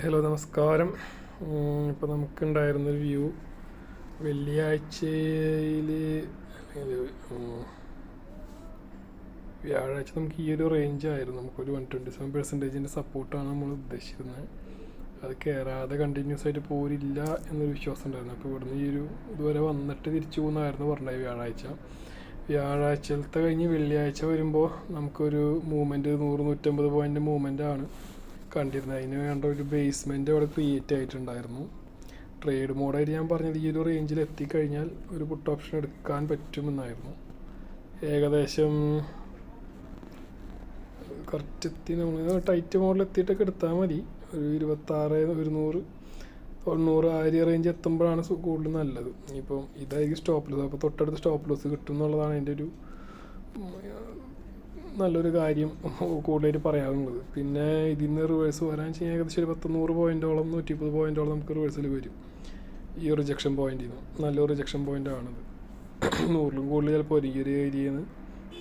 Hello നമസ്കാരം. ഇപ്പോൾ നമുക്കുണ്ടായിരുന്നൊരു view വെള്ളിയാഴ്ചയിൽ അല്ലെങ്കിൽ വ്യാഴാഴ്ച നമുക്ക് ഈ ഒരു റേഞ്ചായിരുന്നു. നമുക്കൊരു 127% സപ്പോർട്ടാണ് നമ്മൾ ഉദ്ദേശിക്കുന്നത്. അത് കയറാതെ കണ്ടിന്യൂസ് ആയിട്ട് പോരില്ല എന്നൊരു വിശ്വാസം ഉണ്ടായിരുന്നു. അപ്പോൾ ഇവിടുന്ന് ഇതുവരെ വന്നിട്ട് തിരിച്ചു പോകുന്നതായിരുന്നു പറഞ്ഞത് വ്യാഴാഴ്ചത്തെ കഴിഞ്ഞ് വെള്ളിയാഴ്ച വരുമ്പോൾ നമുക്കൊരു മൂവ്മെൻറ്റ് 100-150 പോയിൻ്റ് മൂവ്മെൻറ്റാണ് കണ്ടിരുന്നത്. അതിന് വേണ്ട ഒരു ബേസ്മെൻറ്റ് അവിടെ ക്രിയേറ്റ് ആയിട്ടുണ്ടായിരുന്നു. ട്രേഡ് മോഡായിട്ട് ഞാൻ പറഞ്ഞത് ഈ ഒരു റേഞ്ചിൽ എത്തിക്കഴിഞ്ഞാൽ ഒരു പുട്ട് ഓപ്ഷൻ എടുക്കാൻ പറ്റുമെന്നായിരുന്നു. ഏകദേശം കറക്റ്റ് എത്തി. നമ്മൾ ടൈറ്റ് മോഡൽ എത്തിയിട്ടൊക്കെ എടുത്താൽ മതി. ഒരു 26, 100 ആ റേഞ്ച് എത്തുമ്പോഴാണ് കൂടുതൽ നല്ലത്. ഇപ്പം ഇതായിരിക്കും സ്റ്റോപ്പ് ലോസ്. അപ്പോൾ തൊട്ടടുത്ത് സ്റ്റോപ്പ് ലോസ് കിട്ടും എന്നുള്ളതാണ് എൻ്റെ ഒരു നല്ലൊരു കാര്യം കൂടുതലായിട്ട് പറയാനുള്ളത്. പിന്നെ ഇതിന്ന് റിവേഴ്സ് വരാൻ ചെയ്യാൻ ഏകദേശം ഒരു 100 പോയിൻറ്റോളം 120 പോയിൻറ്റോളം നമുക്ക് റിവേഴ്സിൽ വരും. ഈ റിജക്ഷൻ പോയിൻ്റിൽ നിന്ന് നല്ലൊരു റിജക്ഷൻ പോയിൻ്റാണത്. 100 കൂടുതൽ ചിലപ്പോൾ ഈ ഒരു ഏരിയയിൽ നിന്ന്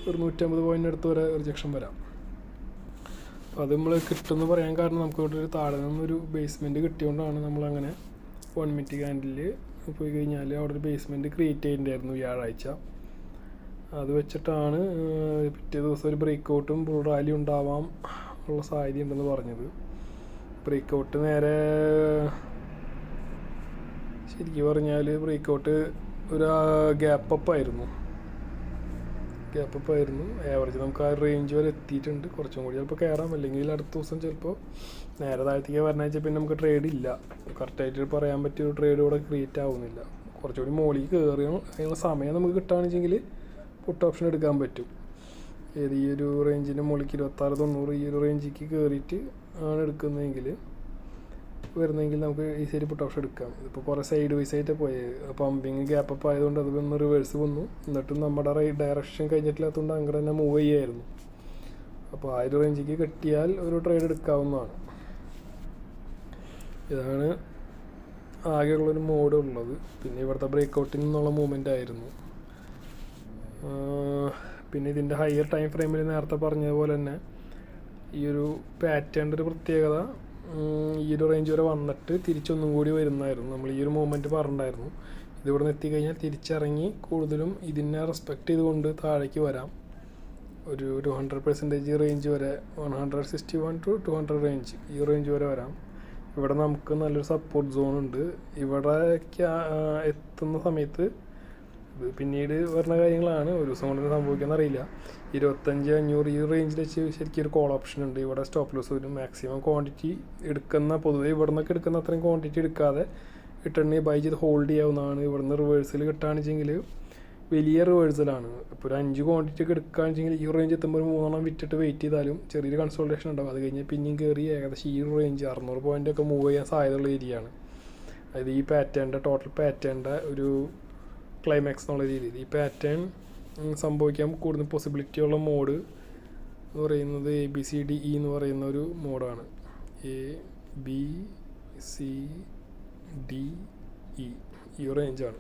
ഒരു 150 പോയിൻ്റ് അടുത്ത് വരെ റിജക്ഷൻ വരാം. അപ്പോൾ അത് നമ്മൾ കിട്ടുമെന്ന് പറയാൻ കാരണം നമുക്ക് ഇവിടെ ഒരു താഴെ നിന്നൊരു ബേസ്മെൻറ്റ് കിട്ടിയതുകൊണ്ടാണ് നമ്മളങ്ങനെ 1 മിനിറ്റ് ക്യാൻഡിൽ പോയി കഴിഞ്ഞാൽ അവിടെ ഒരു ബേസ്മെൻറ്റ് ക്രിയേറ്റ് ചെയ്തിട്ടുണ്ടായിരുന്നു വ്യാഴാഴ്ച. അത് വെച്ചിട്ടാണ് പിറ്റേ ദിവസം ഒരു ബ്രേക്ക് ഔട്ടും ബുൾ റാലി ഉണ്ടാവാം ഉള്ള സാധ്യത ഉണ്ടെന്ന് പറഞ്ഞത്. ബ്രേക്ക് ഔട്ട് നേരെ ശരിക്കും പറഞ്ഞാൽ ബ്രേക്ക് ഔട്ട് ഒരു ഗ്യാപ്പ് അപ്പ് ആയിരുന്നു. ആവറേജ് നമുക്ക് ആ റേഞ്ച് വരെ എത്തിയിട്ടുണ്ട്. കുറച്ചും കൂടി ചിലപ്പോൾ കയറാം, അല്ലെങ്കിൽ അടുത്ത ദിവസം ചിലപ്പോൾ നേരെ താഴത്തേക്ക് വരണാഴ്ച പിന്നെ നമുക്ക് ട്രേഡ് ഇല്ല. കറക്റ്റായിട്ട് പറയാൻ പറ്റിയൊരു ട്രേഡ് ഇവിടെ ക്രിയേറ്റ് ആവുന്നില്ല. കുറച്ചുകൂടി മുകളിൽ കയറിയോ അതിനുള്ള സമയം നമുക്ക് കിട്ടുകയാണെന്നുവെച്ചെങ്കിൽ പുട്ട് ഓപ്ഷൻ എടുക്കാൻ പറ്റും. ഈ ഒരു റേഞ്ചിൻ്റെ മുകളിലേക്ക് 26-90 ഈ ഒരു റേഞ്ചിലേക്ക് കയറിയിട്ട് ആണ് വരുന്നതെങ്കിൽ നമുക്ക് ഈസിയായിട്ട് പുട്ട് ഓപ്ഷൻ എടുക്കാം. ഇതിപ്പോൾ കുറേ സൈഡ് വൈസ് ആയിട്ട് പോയത്. പമ്പിങ് ഗ്യാപ്പ് അപ്പ് ആയതുകൊണ്ട് അത് ഒന്ന് റിവേഴ്സ് വന്നു. എന്നിട്ടും നമ്മുടെ ഡയറക്ഷൻ കഴിഞ്ഞിട്ടില്ലാത്തതുകൊണ്ട് അങ്ങനെ തന്നെ മൂവ് ചെയ്യായിരുന്നു. അപ്പോൾ ആ ഒരു റേഞ്ചിലേക്ക് കിട്ടിയാൽ ഒരു ട്രേഡ് എടുക്കാവുന്നതാണ്. ഇതാണ് ആകെയുള്ളൊരു മോഡ് ഉള്ളത്. പിന്നെ ഇവിടുത്തെ ബ്രേക്ക് ഔട്ടിൽ നിന്നുള്ള മൂവ്മെൻ്റ് ആയിരുന്നു. പിന്നെ ഇതിൻ്റെ ഹയർ ടൈം ഫ്രെയിമിൽ നേരത്തെ പറഞ്ഞതുപോലെ തന്നെ ഈ ഒരു പാറ്റേണിൻ്റെ ഒരു പ്രത്യേകത ഈ ഒരു റേഞ്ച് വരെ വന്നിട്ട് തിരിച്ചൊന്നും കൂടി വരുന്നതായിരുന്നു. നമ്മൾ ഈ ഒരു മൂവ്മെൻറ്റ് പറഞ്ഞിട്ടുണ്ടായിരുന്നു. ഇതിവിടെ നിന്ന് എത്തിക്കഴിഞ്ഞാൽ തിരിച്ചിറങ്ങി കൂടുതലും ഇതിനെ റെസ്പെക്റ്റ് ചെയ്തുകൊണ്ട് താഴേക്ക് വരാം. ഒരു 100% റേഞ്ച് വരെ 161-200 റേഞ്ച് ഈ റേഞ്ച് വരെ വരാം. ഇവിടെ നമുക്ക് നല്ലൊരു സപ്പോർട്ട് സോൺ ഉണ്ട്. ഇവിടെ എത്തുന്ന സമയത്ത് പിന്നീട് വരുന്ന കാര്യങ്ങളാണ്. ഒരു ദിവസം കൊണ്ട് സംഭവിക്കാമെന്ന് അറിയില്ല. 25-500 ഈ റേഞ്ചിൽ വെച്ച് ശരിക്കും ഒരു കോൾ ഓപ്ഷൻ ഉണ്ട്. ഇവിടെ സ്റ്റോപ്പ് ലോസ് വരും. മാക്സിമം ക്വാണ്ടിറ്റി എടുക്കുന്ന പൊതുവെ ഇവിടെ നിന്നൊക്കെ എടുക്കുന്ന അത്രയും ക്വാണ്ടിറ്റി എടുക്കാതെ റിട്ടേണിന് ബൈ ചെയ്ത് ഹോൾഡ് ചെയ്യാവുന്നതാണ്. ഇവിടെ നിന്ന് റിവേഴ്സൽ കിട്ടുകയാണെന്നുവെച്ചെങ്കിൽ വലിയ റിവേഴ്സലാണ്. ഇപ്പോൾ ഒരു 5 ക്വാണ്ടിറ്റി ഒക്കെ എടുക്കുകയാണെന്നുവെച്ചെങ്കിൽ ഈ റേഞ്ച് എത്തുമ്പോൾ 3 വിറ്റിട്ട് വെയിറ്റ് ചെയ്താലും ചെറിയൊരു കൺസോൾട്ടേഷൻ ഉണ്ടാവും. അത് കഴിഞ്ഞ് പിന്നെയും കയറി ഏകദേശം ഈ റേഞ്ച് 600 പോയിൻ്റൊക്കെ മൂവ് ചെയ്യാൻ സാധ്യതയുള്ള ഏരിയയാണ്. അതായത് ഈ പാറ്റേണിൻ്റെ ടോട്ടൽ പാറ്റേണിൻ്റെ ഒരു ക്ലൈമാക്സ് എന്നുള്ള രീതിയിൽ ഈ പാറ്റേൺ സംഭവിക്കാൻ കൂടുതൽ പോസിബിലിറ്റി ഉള്ള മോഡ് എന്ന് പറയുന്നത് ABCDE എന്ന് പറയുന്ന ഒരു മോഡാണ്. ABCDE ഈ റേഞ്ചാണ്.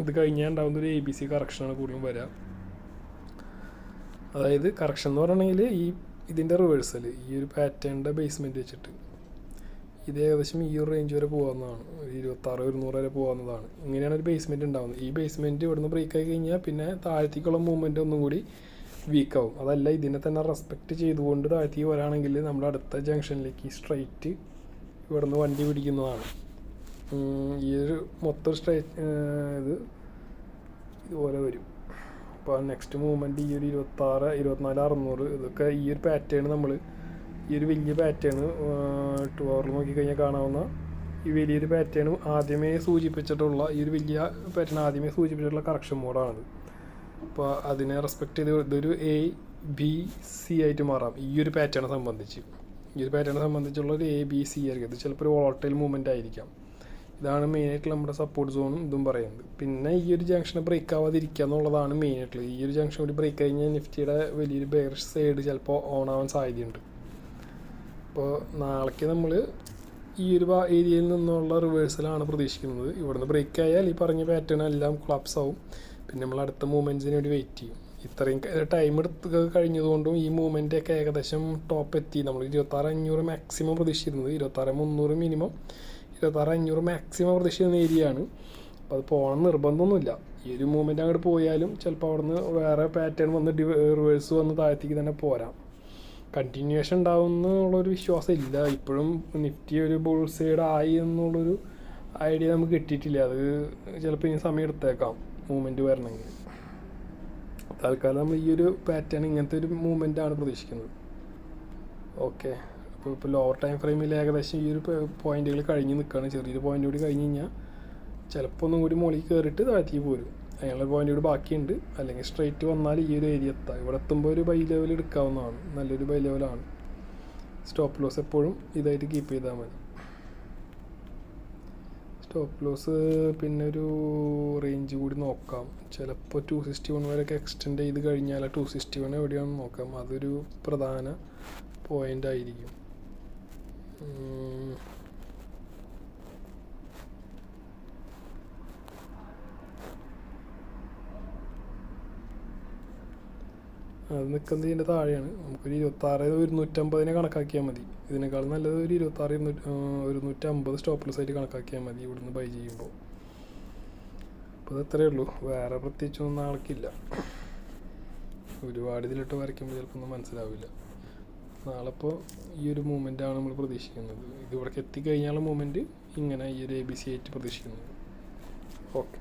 ഇത് കഴിഞ്ഞാൽ ഉണ്ടാകുന്ന ഒരു ABC കറക്ഷനാണ് കൂടുതലും വരിക. അതായത് കറക്ഷൻ എന്ന് പറയണമെങ്കിൽ ഇതിൻ്റെ റിവേഴ്സൽ ഈ ഒരു പാറ്റേണിൻ്റെ ബേസ്മെൻറ്റ് വെച്ചിട്ട് ഇത് ഏകദേശം ഈ ഒരു റേഞ്ച് വരെ പോകാവുന്നതാണ്. 26-100 വരെ പോകാവുന്നതാണ്. ഇങ്ങനെയാണ് ഒരു ബേസ്മെൻറ്റ് ഉണ്ടാകുന്നത്. ഈ ബേസ്മെൻറ്റ് ഇവിടുന്ന് ബ്രേക്ക് ആയി കഴിഞ്ഞാൽ പിന്നെ താഴത്തേക്കുള്ള മൂവ്മെൻറ്റ് ഒന്നും കൂടി വീക്കാവും. അതല്ല ഇതിനെ തന്നെ റെസ്പെക്റ്റ് ചെയ്തുകൊണ്ട് താഴത്തേക്ക് വരാണെങ്കിൽ നമ്മുടെ അടുത്ത ജംഗ്ഷനിലേക്ക് സ്ട്രൈറ്റ് ഇവിടുന്ന് വണ്ടി പിടിക്കുന്നതാണ്. ഈ ഒരു മൊത്തം ഇത് ഇതുപോലെ വരും. അപ്പോൾ നെക്സ്റ്റ് മൂവ്മെൻറ്റ് ഈ ഒരു 26-24-600 ഇതൊക്കെ ഈ ഒരു പാറ്റേൺ നമ്മൾ ഈ ഒരു വലിയ പാറ്റേൺ 2 hour നോക്കിക്കഴിഞ്ഞാൽ കാണാവുന്ന ഈ വലിയൊരു പാറ്റേൺ ആദ്യമേ സൂചിപ്പിച്ചിട്ടുള്ള ഈ ഒരു വലിയ പാറ്റേൺ ആദ്യമേ സൂചിപ്പിച്ചിട്ടുള്ള കറക്ഷൻ മോഡാണത്. അപ്പോൾ അതിനെ റെസ്പെക്റ്റ് ചെയ്ത് ഇതൊരു ABC ആയിട്ട് മാറാം. ഈ ഒരു പാറ്റേണെ സംബന്ധിച്ചുള്ള ഒരു ABC ആയിരിക്കും. ഇത് ചിലപ്പോൾ ഒരു വോളട്ടൈൽ മൂവ്മെൻ്റ് ആയിരിക്കാം. ഇതാണ് മെയിനായിട്ട് നമ്മുടെ സപ്പോർട്ട് സോണും ഇതും പറയുന്നത്. പിന്നെ ഈ ഒരു ജംഗ്ഷനെ ബ്രേക്ക് ആവാതിരിക്കുക എന്നുള്ളതാണ് മെയിനായിട്ടുള്ളത്. ഈ ഒരു ജംഗ്ഷൻ കൂടി ബ്രേക്ക് കഴിഞ്ഞാൽ നിഫ്റ്റിയുടെ വലിയൊരു ബെയറിഷ് സൈഡ് ചിലപ്പോൾ ഓൺ ആവാൻ സാധ്യതയുണ്ട്. അപ്പോൾ നാളേക്ക് നമ്മൾ ഈ ഒരു ഏരിയയിൽ നിന്നുള്ള റിവേഴ്സലാണ് പ്രതീക്ഷിക്കുന്നത്. ഇവിടുന്ന് ബ്രേക്ക് ആയാൽ ഈ പറഞ്ഞ പാറ്റേൺ എല്ലാം കൊളാപ്സ് ആവും. പിന്നെ നമ്മൾ അടുത്ത മൂവ്മെൻറ്റ്സിന് വേണ്ടി വെയിറ്റ് ചെയ്യും. ഇത്രയും ടൈം എടുത്ത് കഴിഞ്ഞതുകൊണ്ടും ഈ മൂവ്മെൻ്റൊക്കെ ഏകദേശം ടോപ്പ് എത്തി. നമ്മൾ 26,500 മാക്സിമം പ്രതീക്ഷിച്ചിരുന്നത്, 26,300 മിനിമം, 26,500 മാക്സിമം പ്രതീക്ഷിക്കുന്ന ഏരിയയാണ്. അപ്പോൾ അത് പോകണം നിർബന്ധമൊന്നുമില്ല. ഈ ഒരു മൂവ്മെൻറ്റ് അങ്ങോട്ട് പോയാലും ചിലപ്പോൾ അവിടെ നിന്ന് വേറെ പാറ്റേൺ വന്ന് റിവേഴ്സ് വന്ന് താഴത്തേക്ക് തന്നെ പോരാം. കണ്ടിന്യൂവേഷൻ ഉണ്ടാവുമെന്നുള്ളൊരു വിശ്വാസം ഇല്ല ഇപ്പോഴും. നിഫ്റ്റി ഒരു ബുൾ സൈഡ് ആയി എന്നുള്ളൊരു ഐഡിയ നമുക്ക് കിട്ടിയിട്ടില്ല. അത് ചിലപ്പോൾ ഇനി സമയം എടുത്തേക്കാം മൂവ്മെൻറ്റ് വരണമെങ്കിൽ. തൽക്കാലം നമ്മൾ ഈ ഒരു പാറ്റേൺ, ഇങ്ങനത്തെ ഒരു മൂവ്മെൻറ്റാണ് പ്രതീക്ഷിക്കുന്നത്. ഓക്കെ, ഇപ്പോൾ ലോവർ ടൈം ഫ്രെയിമിൽ ഏകദേശം ഈ ഒരു പോയിന്റുകൾ കഴിഞ്ഞ് നിൽക്കുകയാണ്. ചെറിയൊരു പോയിന്റ് കൂടി കഴിഞ്ഞ് കഴിഞ്ഞാൽ ചിലപ്പോൾ ഒന്നും കൂടി മുകളിൽ കയറിയിട്ട് താഴത്തേക്ക് പോരും. അതിനുള്ള പോയിന്റ് കൂടി ബാക്കിയുണ്ട്. അല്ലെങ്കിൽ സ്ട്രെയിറ്റ് വന്നാൽ ഈ ഒരു ഏരിയ എത്താം. ഇവിടെ എത്തുമ്പോൾ ഒരു ബൈ ലെവൽ എടുക്കാവുന്നതാണ്, നല്ലൊരു ബൈ ലെവലാണ്. സ്റ്റോപ്പ് ലോസ് എപ്പോഴും ഇതായിട്ട് കീപ്പ് ചെയ്താൽ മതി. സ്റ്റോപ്പ് ലോസ് പിന്നെ ഒരു റേഞ്ച് കൂടി നോക്കാം. ചിലപ്പോൾ 261 വരെയൊക്കെ എക്സ്റ്റെൻഡ് ചെയ്ത് കഴിഞ്ഞാൽ 261 എവിടെയാണെന്ന് നോക്കാം. അതൊരു പ്രധാന പോയിൻ്റ് ആയിരിക്കും. അത് നിൽക്കുന്നത് ഇതിൻ്റെ താഴെയാണ്. നമുക്കൊരു 26,150 കണക്കാക്കിയാൽ മതി. ഇതിനേക്കാൾ നല്ലത് ഒരു 26,150 സ്റ്റോപ്പ് ലോസ് ആയിട്ട് കണക്കാക്കിയാൽ മതി ഇവിടുന്ന് ബൈ ചെയ്യുമ്പോൾ. അപ്പോൾ അത് അത്രയേ ഉള്ളൂ, വേറെ പ്രത്യേകിച്ചൊന്നും ആൾക്കില്ല. ഒരുപാട് ഇതിലിട്ട് വരയ്ക്കുമ്പോൾ ചിലപ്പോൾ ഒന്നും മനസ്സിലാവില്ല. നാളെ ഇപ്പോൾ ഈ ഒരു മൂവ്മെൻറ്റാണ് നമ്മൾ പ്രതീക്ഷിക്കുന്നത്. ഇത് ഇവിടേക്ക് എത്തിക്കഴിഞ്ഞാലുള്ള മൂവ്മെൻറ്റ് ഇങ്ങനെ ഈ ഒരു ABC ആയിട്ട് പ്രതീക്ഷിക്കുന്നത്. ഓക്കെ.